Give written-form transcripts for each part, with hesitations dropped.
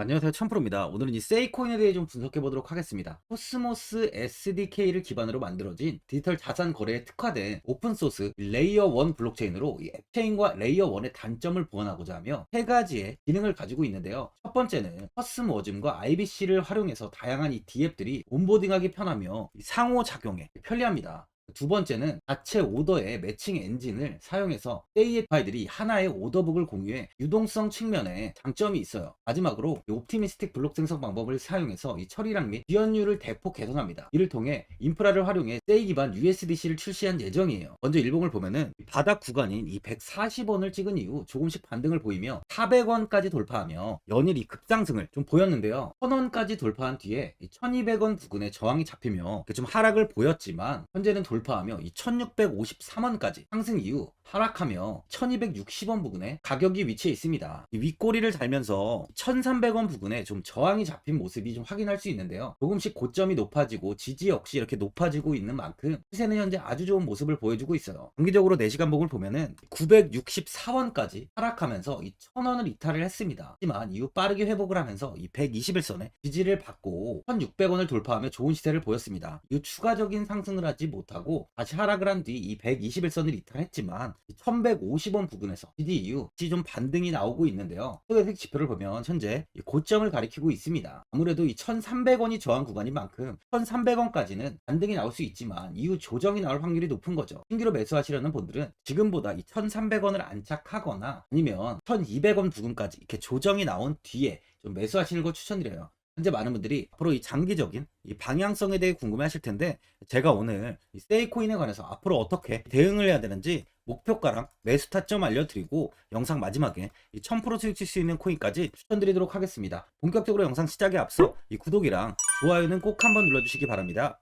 안녕하세요, 천프로입니다. 오늘은 이 세이코인에 대해 좀 분석해 보도록 하겠습니다. 코스모스 SDK를 기반으로 만들어진 디지털 자산 거래에 특화된 오픈소스 레이어 1 블록체인으로 이 앱체인과 레이어 1의 단점을 보완하고자 하며 세 가지의 기능을 가지고 있는데요. 첫 번째는 커스모즘과 IBC를 활용해서 다양한 이 D앱들이 온보딩하기 편하며 상호작용에 편리합니다. 두 번째는 자체 오더의 매칭 엔진을 사용해서 세이의 파이들이 하나의 오더북을 공유해 유동성 측면에 장점이 있어요. 마지막으로 이 옵티미스틱 블록 생성 방법을 사용해서 이 처리량 및 지연율을 대폭 개선합니다. 이를 통해 인프라를 활용해 세이 기반 USDC를 출시한 예정이에요. 먼저 일봉을 보면은 바닥 구간인 이 140원을 찍은 이후 조금씩 반등을 보이며 400원까지 돌파하며 연일 이 급상승을 좀 보였는데요. 1000원까지 돌파한 뒤에 1200원 부근에 저항이 잡히며 좀 하락을 보였지만 현재는 돌파하며 이 1653원까지 상승 이후 하락하며 1260원 부근에 가격이 위치해 있습니다. 이 윗꼬리를 달면서 1300원 부근에 좀 저항이 잡힌 모습이 좀 확인할 수 있는데요. 조금씩 고점이 높아지고 지지 역시 이렇게 높아지고 있는 만큼 시세는 현재 아주 좋은 모습을 보여주고 있어요. 단기적으로 4시간 봉을 보면은 964원까지 하락하면서 이 1000원을 이탈을 했습니다. 하지만 이후 빠르게 회복을 하면서 이 121선에 지지를 받고 1600원을 돌파하며 좋은 시세를 보였습니다. 이후 추가적인 상승을 하지 못하고 다시 하락을 한 뒤 이 121선을 이탈했지만 1150원 부근에서 지지 이후 다시 좀 반등이 나오고 있는데요. 소액 지표를 보면 현재 고점을 가리키고 있습니다. 아무래도 이 1300원이 저항 구간인 만큼 1300원까지는 반등이 나올 수 있지만 이후 조정이 나올 확률이 높은 거죠. 신규로 매수하시려는 분들은 지금보다 이 1300원을 안착하거나 아니면 1200원 부근까지 이렇게 조정이 나온 뒤에 좀 매수하시는 걸 추천드려요. 현재 많은 분들이 앞으로 이 장기적인 이 방향성에 대해 궁금해 하실 텐데, 제가 오늘 이 세이코인에 관해서 앞으로 어떻게 대응을 해야 되는지 목표가랑 매수 타점 알려드리고 영상 마지막에 이 1000% 수익 칠 수 있는 코인까지 추천드리도록 하겠습니다. 본격적으로 영상 시작에 앞서 이 구독이랑 좋아요는 꼭 한번 눌러주시기 바랍니다.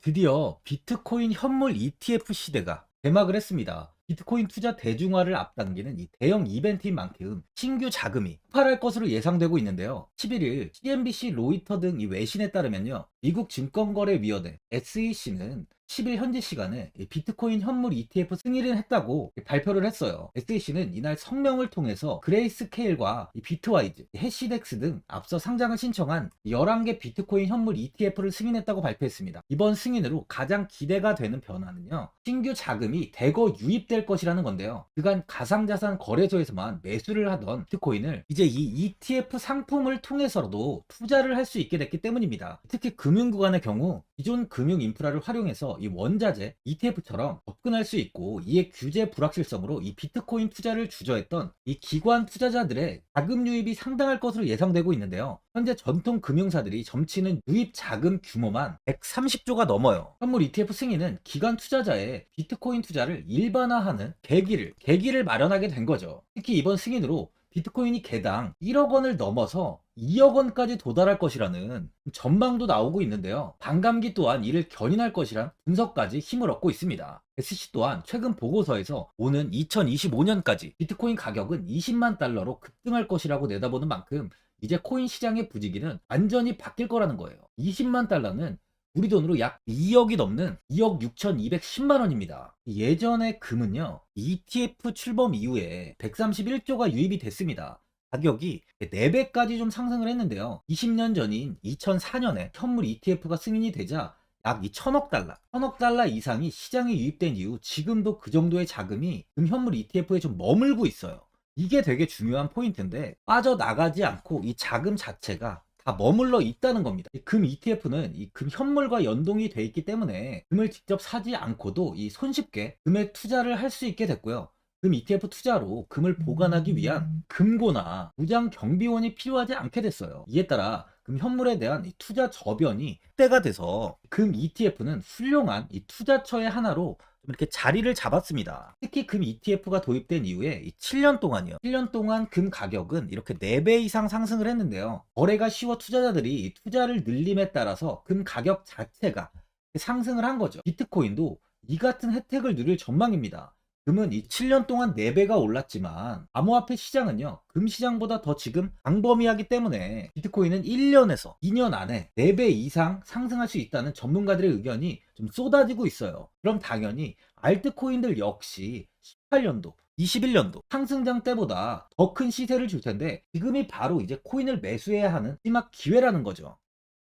드디어 비트코인 현물 ETF 시대가 개막을 했습니다. 비트코인 투자 대중화를 앞당기는 이 대형 이벤트인 만큼 신규 자금이 폭발할 것으로 예상되고 있는데요. 11일 CNBC, 로이터 등 이 외신에 따르면요, 미국 증권거래위원회 SEC는 10일 현지 시간에 비트코인 현물 ETF 승인을 했다고 발표를 했어요. SEC는 이날 성명을 통해서 그레이스케일과 비트와이즈, 해시덱스 등 앞서 상장을 신청한 11개 비트코인 현물 ETF를 승인했다고 발표했습니다. 이번 승인으로 가장 기대가 되는 변화는요, 신규 자금이 대거 유입될 것이라는 건데요. 그간 가상자산 거래소에서만 매수를 하던 비트코인을 이제 이 ETF 상품을 통해서도 투자를 할 수 있게 됐기 때문입니다. 특히 금융구간의 경우 기존 금융 인프라를 활용해서 이 원자재 ETF처럼 접근할 수 있고, 이에 규제 불확실성으로 이 비트코인 투자를 주저했던 이 기관 투자자들의 자금 유입이 상당할 것으로 예상되고 있는데요. 현재 전통 금융사들이 점치는 유입 자금 규모만 130조가 넘어요. 현물 ETF 승인은 기관 투자자의 비트코인 투자를 일반화하는 계기를 마련하게 된 거죠. 특히 이번 승인으로 비트코인이 개당 1억 원을 넘어서 2억 원까지 도달할 것이라는 전망도 나오고 있는데요. 반감기 또한 이를 견인할 것이란 분석까지 힘을 얻고 있습니다. SC 또한 최근 보고서에서 오는 2025년까지 비트코인 가격은 20만 달러로 급등할 것이라고 내다보는 만큼 이제 코인 시장의 부지기는 완전히 바뀔 거라는 거예요. 20만 달러는 우리 돈으로 약 2억이 넘는 2억 6,210만 원입니다. 예전에 금은요, ETF 출범 이후에 131조가 유입이 됐습니다. 가격이 4배까지 좀 상승을 했는데요. 20년 전인 2004년에 현물 ETF가 승인이 되자 약 1000억 달러, 1000억 달러 이상이 시장에 유입된 이후 지금도 그 정도의 자금이 현물 ETF에 좀 머물고 있어요. 이게 되게 중요한 포인트인데, 빠져나가지 않고 이 자금 자체가 다 머물러 있다는 겁니다. 금 ETF는 이 금 현물과 연동이 돼 있기 때문에 금을 직접 사지 않고도 이 손쉽게 금에 투자를 할 수 있게 됐고요. 금 ETF 투자로 금을 보관하기 위한 금고나 무장 경비원이 필요하지 않게 됐어요. 이에 따라 금 현물에 대한 이 투자 저변이 확대가 돼서 금 ETF는 훌륭한 이 투자처의 하나로 좀 이렇게 자리를 잡았습니다. 특히 금 ETF가 도입된 이후에 이 7년 동안이요. 7년 동안 금 가격은 이렇게 4배 이상 상승을 했는데요. 거래가 쉬워 투자자들이 이 투자를 늘림에 따라서 금 가격 자체가 상승을 한 거죠. 비트코인도 이 같은 혜택을 누릴 전망입니다. 금은 이 7년 동안 4배가 올랐지만 암호화폐 시장은요, 금 시장보다 더 지금 광범위하기 때문에 비트코인은 1년에서 2년 안에 4배 이상 상승할 수 있다는 전문가들의 의견이 좀 쏟아지고 있어요. 그럼 당연히 알트코인들 역시 18년도 21년도 상승장 때보다 더 큰 시세를 줄 텐데 지금이 바로 이제 코인을 매수해야 하는 마지막 기회라는 거죠.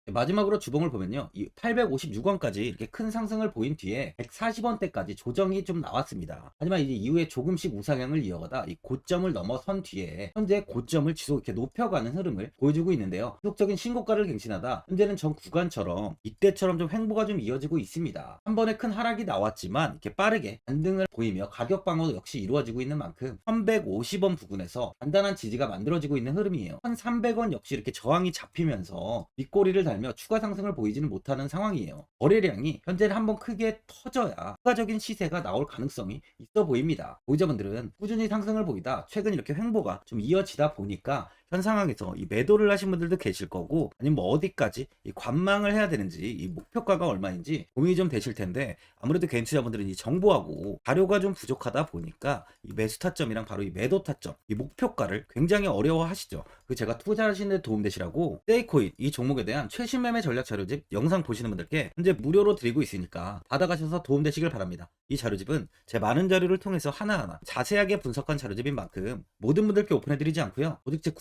마지막으로 주봉을 보면요. 이 856원까지 이렇게 큰 상승을 보인 뒤에 140원대까지 조정이 좀 나왔습니다. 하지만 이제 이후에 조금씩 우상향을 이어가다 이 고점을 넘어선 뒤에 현재 고점을 지속 이렇게 높여가는 흐름을 보여주고 있는데요. 지속적인 신고가를 갱신하다 현재는 전 구간처럼 이때처럼 좀 횡보가 좀 이어지고 있습니다. 한 번에 큰 하락이 나왔지만 이렇게 빠르게 반등을 보이며 가격 방어도 역시 이루어지고 있는 만큼 1150원 부근에서 단단한 지지가 만들어지고 있는 흐름이에요. 1300원 역시 이렇게 저항이 잡히면서 윗꼬리를 달며 추가 상승을 보이지는 못하는 상황이에요. 거래량이 현재는 한번 크게 터져야 추가적인 시세가 나올 가능성이 있어 보입니다. 보유자분들은 꾸준히 상승을 보이다 최근 이렇게 횡보가 좀 이어지다 보니까 현 상황에서 이 매도를 하신 분들도 계실 거고, 아니면 뭐 어디까지 이 관망을 해야 되는지, 이 목표가가 얼마인지 고민이 좀 되실 텐데, 아무래도 개인 투자분들은 이 정보하고 자료가 좀 부족하다 보니까 이 매수 타점이랑 바로 이 매도 타점, 이 목표가를 굉장히 어려워하시죠. 그 제가 투자하시는 데 도움되시라고 세이코인 이 종목에 대한 최신 매매 전략 자료집 영상 보시는 분들께 현재 무료로 드리고 있으니까 받아가셔서 도움되시길 바랍니다. 이 자료집은 제 많은 자료를 통해서 하나하나 자세하게 분석한 자료집인 만큼 모든 분들께 오픈해드리지 않고요. 오직 제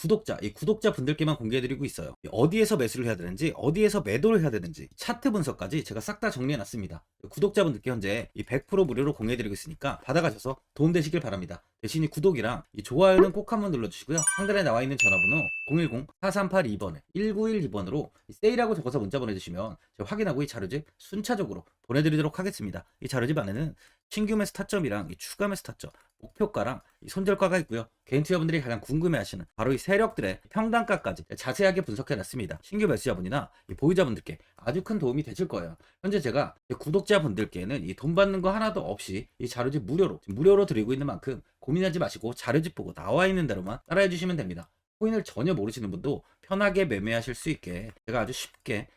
이 구독자 분들께만 공개해드리고 있어요. 어디에서 매수를 해야 되는지, 어디에서 매도를 해야 되는지, 차트 분석까지 제가 싹 다 정리해놨습니다. 구독자분들께 현재 이 100% 무료로 공개해드리고 있으니까 받아가셔서 도움되시길 바랍니다. 대신 이 구독이랑 이 좋아요는 꼭 한번 눌러주시고요. 상단에 나와 있는 전화번호 010-4382번에 1912번으로 세일하고 적어서 문자 보내주시면 제가 확인하고 이 자료집 순차적으로 보내드리도록 하겠습니다. 이 자료집 안에는 신규 매수 타점이랑 이 추가 매수 타점, 목표가랑 이 손절가가 있고요. 개인 투자분들이 가장 궁금해하시는 바로 이 세력들의 평단가까지 자세하게 분석해놨습니다. 신규 매수자분이나 이 보유자분들께 아주 큰 도움이 되실 거예요. 현재 제가 구독자분들께는 이 돈 받는 거 하나도 없이 이 자료집 무료로 드리고 있는 만큼 고민하지 마시고 자료집 보고 나와 있는 대로만 따라해 주시면 됩니다. 코인을 전혀 모르시는 분도 편하게 매매하실 수 있게 제가 아주 쉽게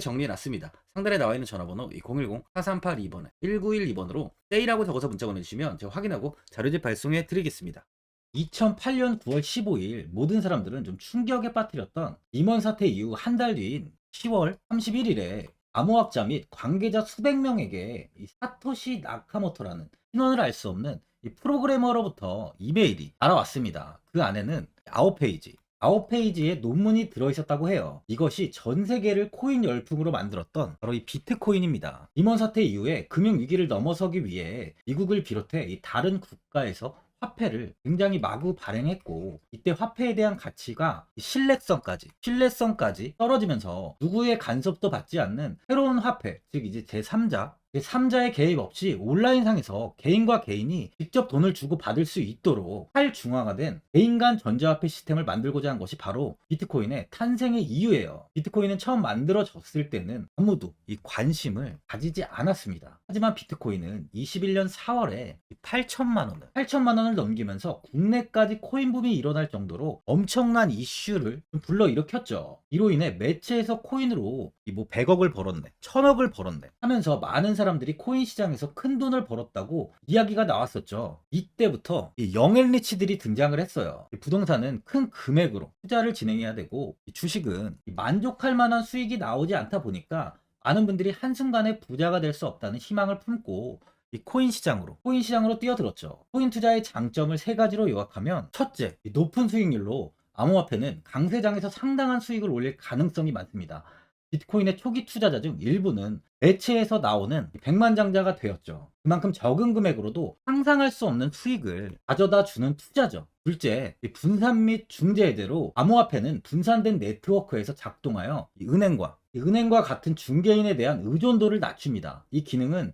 정리해 놨습니다. 상단에 나와 있는 전화번호 010-4382번에 1912번으로 세일하고 적어서 문자 보내주시면 제가 확인하고 자료집 발송해 드리겠습니다. 2008년 9월 15일 모든 사람들은 좀 충격에 빠뜨렸던 리먼 사태 이후 한 달 뒤인 10월 31일에 암호학자 및 관계자 수백 명에게 이 사토시 나카모토라는 신원을 알 수 없는 이 프로그래머로부터 이메일이 알아왔습니다. 그 안에는 9페이지의 논문이 들어있었다고 해요. 이것이 전 세계를 코인 열풍으로 만들었던 바로 이 비트코인입니다. 리먼 사태 이후에 금융위기를 넘어서기 위해 미국을 비롯해 이 다른 국가에서 화폐를 굉장히 마구 발행했고, 이때 화폐에 대한 가치가 신뢰성까지 떨어지면서 누구의 간섭도 받지 않는 새로운 화폐, 즉 이제 제3자의 개입 없이 온라인상에서 개인과 개인이 직접 돈을 주고 받을 수 있도록 탈중앙화된 개인 간 전자화폐 시스템을 만들고자 한 것이 바로 비트코인의 탄생의 이유예요. 비트코인은 처음 만들어졌을 때는 아무도 이 관심을 가지지 않았습니다. 하지만 비트코인은 21년 4월에 8천만 원을 넘기면서 국내까지 코인 붐이 일어날 정도로 엄청난 이슈를 불러일으켰죠. 이로 인해 매체에서 코인으로 뭐 100억을 벌었네, 1000억을 벌었네 하면서 많은 사람들이 코인 시장에서 큰 돈을 벌었다고 이야기가 나왔었죠. 이때부터 이 영앤리치들이 등장을 했어요. 부동산은 큰 금액으로 투자를 진행해야 되고, 주식은 만족할 만한 수익이 나오지 않다 보니까 많은 분들이 한순간에 부자가 될 수 없다는 희망을 품고 이 코인 시장으로 뛰어들었죠. 코인 투자의 장점을 세 가지로 요약하면, 첫째, 높은 수익률로 암호화폐는 강세장에서 상당한 수익을 올릴 가능성이 많습니다. 비트코인의 초기 투자자 중 일부는 매체에서 나오는 백만장자가 되었죠. 그만큼 적은 금액으로도 상상할 수 없는 수익을 가져다 주는 투자죠. 둘째, 분산 및 중재 해제로 암호화폐는 분산된 네트워크에서 작동하여 은행과 같은 중개인에 대한 의존도를 낮춥니다. 이 기능은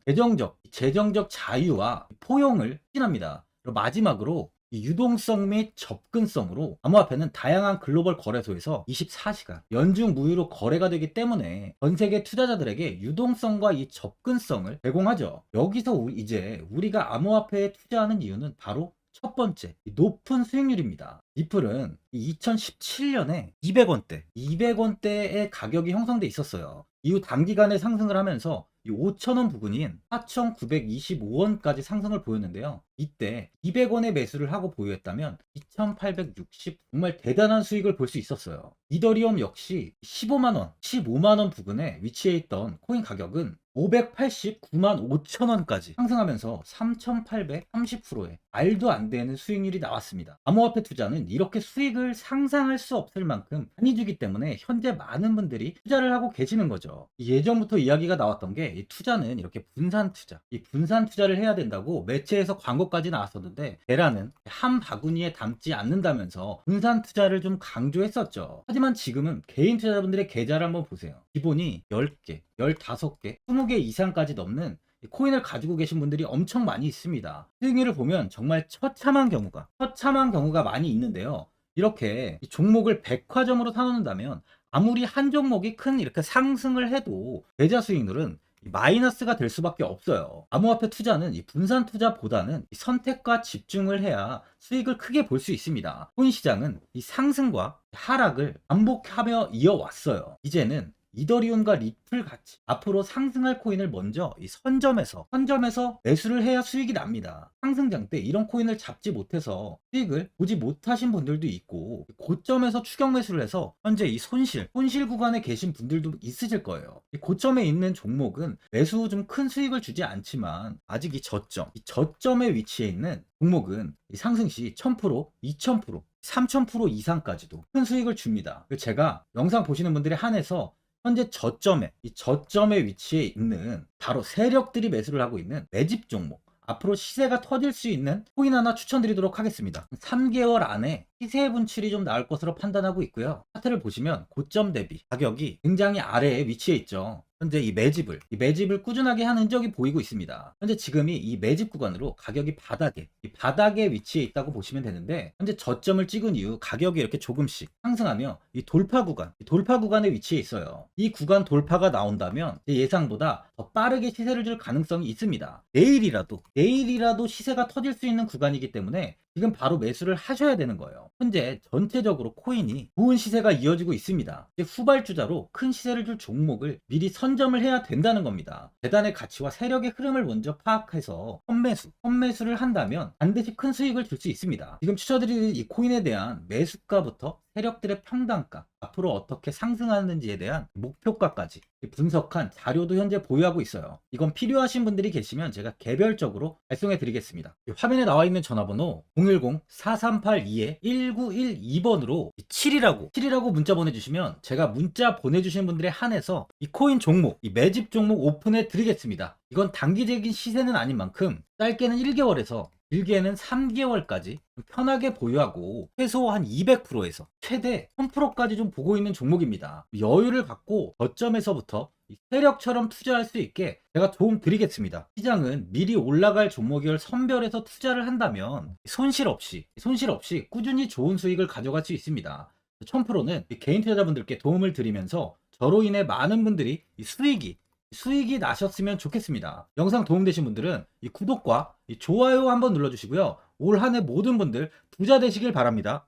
재정적 자유와 포용을 추진합니다. 마지막으로 이 유동성 및 접근성으로 암호화폐는 다양한 글로벌 거래소에서 24시간 연중 무휴로 거래가 되기 때문에 전 세계 투자자들에게 유동성과 이 접근성을 제공하죠. 여기서 이제 우리가 암호화폐에 투자하는 이유는 바로 첫 번째, 높은 수익률입니다. 리플은 2017년에 200원대의 가격이 형성돼 있었어요. 이후 단기간에 상승을 하면서 5,000원 부근인 4,925원까지 상승을 보였는데요. 이때 200원에 매수를 하고 보유했다면 2,860, 정말 대단한 수익을 볼 수 있었어요. 이더리움 역시 15만원 부근에 위치해 있던 코인 가격은 589만 5천 원까지 상승하면서 3,830%의 말도 안 되는 수익률이 나왔습니다. 암호화폐 투자는 이렇게 수익을 상상할 수 없을 만큼 많이 주기 때문에 현재 많은 분들이 투자를 하고 계시는 거죠. 예전부터 이야기가 나왔던 게 이 투자는 이렇게 분산 투자, 이 분산 투자를 해야 된다고 매체에서 광고까지 나왔었는데 테라는 한 바구니에 담지 않는다면서 분산 투자를 좀 강조했었죠. 하지만 지금은 개인 투자자분들의 계좌를 한번 보세요. 기본이 10개, 15개, 20개 이상까지 넘는 코인을 가지고 계신 분들이 엄청 많이 있습니다. 수익률을 보면 정말 처참한 경우가 많이 있는데요. 이렇게 이 종목을 백화점으로 사놓는다면 아무리 한 종목이 큰 이렇게 상승을 해도 계좌 수익률은 마이너스가 될 수밖에 없어요. 암호화폐 투자는 이 분산 투자보다는 이 선택과 집중을 해야 수익을 크게 볼 수 있습니다. 코인 시장은 이 상승과 하락을 반복하며 이어왔어요. 이제는 이더리움과 리플 같이 앞으로 상승할 코인을 먼저 이 선점에서 매수를 해야 수익이 납니다. 상승장 때 이런 코인을 잡지 못해서 수익을 보지 못하신 분들도 있고, 고점에서 추격 매수를 해서 현재 이 손실 구간에 계신 분들도 있으실 거예요. 이 고점에 있는 종목은 매수 후 좀 큰 수익을 주지 않지만 아직 이 저점에 위치해 있는 종목은 이 상승 시 1000%, 2000%, 3000% 이상까지도 큰 수익을 줍니다. 제가 영상 보시는 분들에 한해서 현재 저점에 위치해 있는 바로 세력들이 매수를 하고 있는 매집 종목, 앞으로 시세가 터질 수 있는 코인 하나 추천드리도록 하겠습니다. 3개월 안에 시세 분출이 좀 나올 것으로 판단하고 있고요. 차트를 보시면 고점 대비 가격이 굉장히 아래에 위치해 있죠. 현재 이 매집을 꾸준하게 한 흔적이 보이고 있습니다. 현재 지금이 이 매집 구간으로 가격이 바닥에 위치해 있다고 보시면 되는데, 현재 저점을 찍은 이후 가격이 이렇게 조금씩 상승하며 이 돌파 구간에 위치해 있어요. 이 구간 돌파가 나온다면 예상보다 더 빠르게 시세를 줄 가능성이 있습니다. 내일이라도 시세가 터질 수 있는 구간이기 때문에 지금 바로 매수를 하셔야 되는 거예요. 현재 전체적으로 코인이 좋은 시세가 이어지고 있습니다. 후발주자로 큰 시세를 줄 종목을 미리 선점을 해야 된다는 겁니다. 재단의 가치와 세력의 흐름을 먼저 파악해서 선매수를 한다면 반드시 큰 수익을 줄 수 있습니다. 지금 추천드리는 이 코인에 대한 매수가부터 세력들의 평단가, 앞으로 어떻게 상승하는지에 대한 목표가까지 분석한 자료도 현재 보유하고 있어요. 이건 필요하신 분들이 계시면 제가 개별적으로 발송해 드리겠습니다. 화면에 나와 있는 전화번호 010-4382-1912번으로 7이라고 문자 보내주시면 제가 문자 보내주시는 분들에 한해서 이 코인 종목, 이 매집 종목 오픈해 드리겠습니다. 이건 단기적인 시세는 아닌 만큼 짧게는 1개월에서 길게는 3개월까지 편하게 보유하고 최소 한 200%에서 최대 1000%까지 좀 보고 있는 종목입니다. 여유를 갖고 저점에서부터 세력처럼 투자할 수 있게 제가 도움 드리겠습니다. 시장은 미리 올라갈 종목을 선별해서 투자를 한다면 손실 없이 꾸준히 좋은 수익을 가져갈 수 있습니다. 1000%는 개인 투자자분들께 도움을 드리면서 저로 인해 많은 분들이 수익이 나셨으면 좋겠습니다. 영상 도움되신 분들은 이 구독과 이 좋아요 한번 눌러주시고요. 올 한 해 모든 분들 부자 되시길 바랍니다.